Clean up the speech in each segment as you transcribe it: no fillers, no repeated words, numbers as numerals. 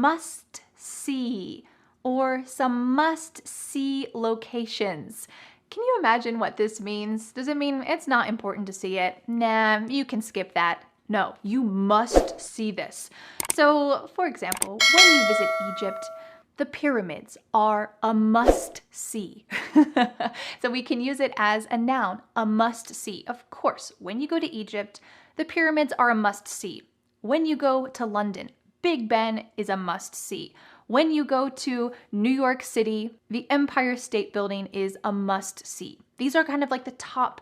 must see or some must see locations. Can you imagine what this means? Does it mean it's not important to see it? Nah, you can skip that. No, you must see this. So, for example, when you visit Egypt, the pyramids are a must see. So we can use it as a noun, a must see. Of course, when you go to Egypt, the pyramids are a must see. When you go to London, Big Ben is a must see. When you go to New York City, the Empire State Building is a must see. These are kind of like the top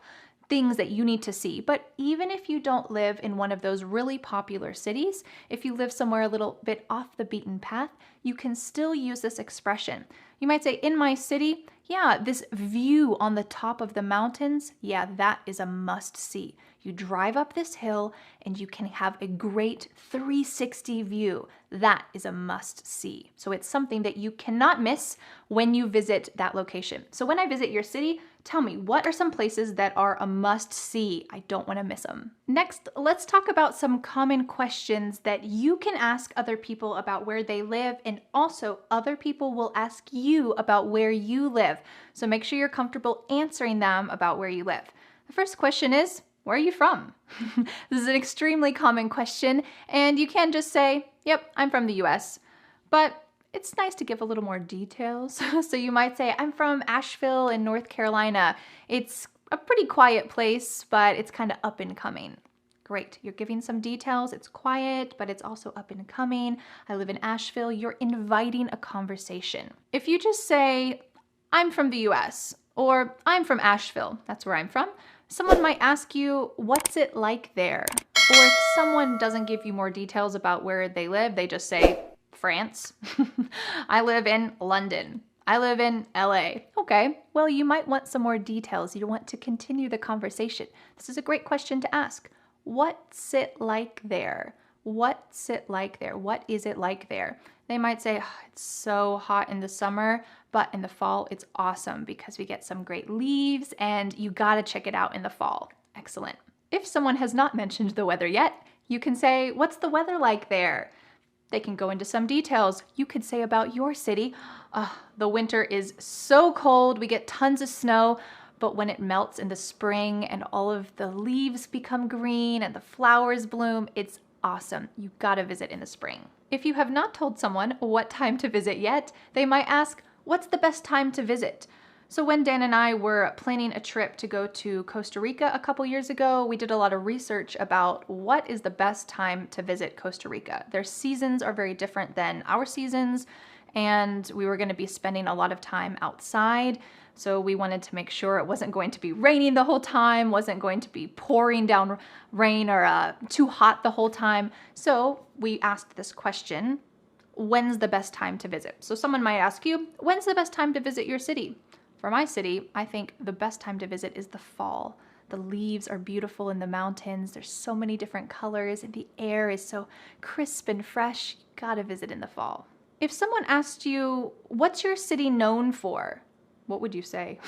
things that you need to see. But even if you don't live in one of those really popular cities, if you live somewhere a little bit off the beaten path, you can still use this expression. You might say, in my city, yeah, this view on the top of the mountains, yeah, that is a must see. You drive up this hill and you can have a great 360 view. That is a must see. So it's something that you cannot miss when you visit that location. So when I visit your city, tell me, what are some places that are a must see? I don't want to miss them. Next, let's talk about some common questions that you can ask other people about where they live, and also other people will ask you about where you live. So make sure you're comfortable answering them about where you live. The first question is, where are you from? This is an extremely common question, and you can just say, yep, I'm from the US. But it's nice to give a little more details. So you might say, I'm from Asheville in North Carolina. It's a pretty quiet place, but it's kind of up and coming. Great, you're giving some details. It's quiet, but it's also up and coming. I live in Asheville. You're inviting a conversation. If you just say, I'm from the US, or I'm from Asheville, that's where I'm from, someone might ask you, what's it like there? Or if someone doesn't give you more details about where they live, they just say, France. I live in London. I live in LA. Okay, well, you might want some more details. You want to continue the conversation. This is a great question to ask. What's it like there? What's it like there? What is it like there? They might say, oh, it's so hot in the summer, but in the fall, it's awesome because we get some great leaves and you gotta check it out in the fall. Excellent. If someone has not mentioned the weather yet, you can say, what's the weather like there? They can go into some details. You could say about your city, the winter is so cold, we get tons of snow, but when it melts in the spring and all of the leaves become green and the flowers bloom, it's awesome. You gotta visit in the spring. If you have not told someone what time to visit yet, they might ask, what's the best time to visit? So when Dan and I were planning a trip to go to Costa Rica a couple years ago, we did a lot of research about what is the best time to visit Costa Rica. Their seasons are very different than our seasons, and we were going to be spending a lot of time outside. So we wanted to make sure it wasn't going to be raining the whole time, wasn't going to be pouring down rain or too hot the whole time. So we asked this question, when's the best time to visit? So someone might ask you, when's the best time to visit your city? For my city, I think the best time to visit is the fall. The leaves are beautiful in the mountains. There's so many different colors and the air is so crisp and fresh. You gotta visit in the fall. If someone asked you, what's your city known for? What would you say?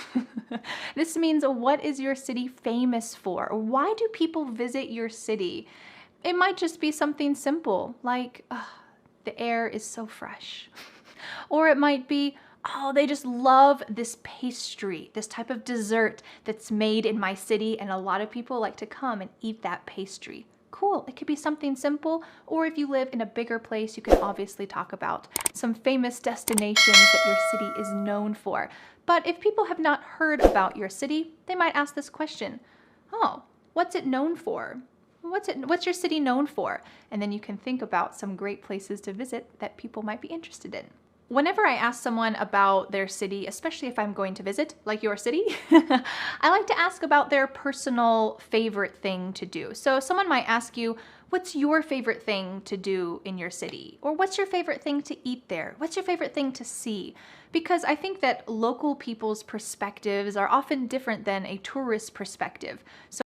This means, what is your city famous for? Why do people visit your city? It might just be something simple, like, the air is so fresh. Or it might be, oh, they just love this pastry, this type of dessert that's made in my city, and a lot of people like to come and eat that pastry. Cool, it could be something simple, or if you live in a bigger place, you can obviously talk about some famous destinations that your city is known for. But if people have not heard about your city, they might ask this question, oh, what's it known for? What's your city known for? And then you can think about some great places to visit that people might be interested in. Whenever I ask someone about their city, especially if I'm going to visit, like your city, I like to ask about their personal favorite thing to do. So someone might ask you, what's your favorite thing to do in your city? Or what's your favorite thing to eat there? What's your favorite thing to see? Because I think that local people's perspectives are often different than a tourist perspective. So